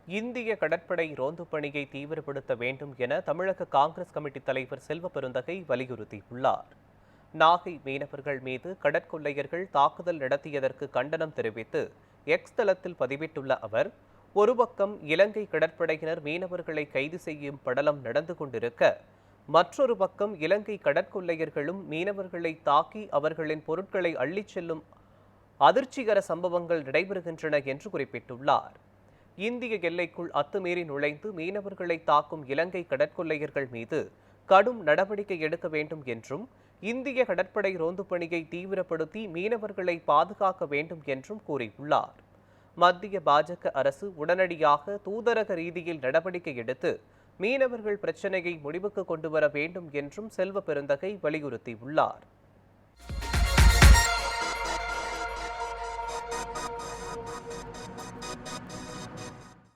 இந்திய கடற்படை ரோந்து பணியை தீவிரப்படுத்த வேண்டும் என தமிழக காங்கிரஸ் கமிட்டி தலைவர் செல்வ பெருந்தகை வலியுறுத்தியுள்ளார். நாகை மீனவர்கள் மீது கடற்கொள்ளையர்கள் தாக்குதல் நடத்தியதற்கு கண்டனம் தெரிவித்து எக்ஸ் தளத்தில் பதிவிட்டுள்ள அவர், ஒரு பக்கம் இலங்கை கடற்படையினர் மீனவர்களை கைது செய்யும் படலம் நடந்து கொண்டிருக்க, மற்றொரு பக்கம் இலங்கை கடற்கொள்ளையர்களும் மீனவர்களை தாக்கி அவர்களின் பொருட்களை அள்ளிச் செல்லும் அதிர்ச்சிகர சம்பவங்கள் நடைபெறுகின்றன என்று குறிப்பிட்டுள்ளார். இந்திய எல்லைக்குள் அத்துமீறி நுழைந்து மீனவர்களை தாக்கும் இலங்கை கடற்கொள்ளையர்கள் மீது கடும் நடவடிக்கை எடுக்க வேண்டும் என்றும், இந்திய கடற்படை ரோந்து பணியை தீவிரப்படுத்தி மீனவர்களை பாதுகாக்க வேண்டும் என்றும் கூறியுள்ளார். மத்திய பாஜக அரசு உடனடியாக தூதரக ரீதியில் நடவடிக்கை எடுத்து மீனவர்கள் பிரச்சினையை முடிவுக்கு கொண்டுவர வேண்டும் என்றும் செல்வ பெருந்தகை வலியுறுத்தியுள்ளார்.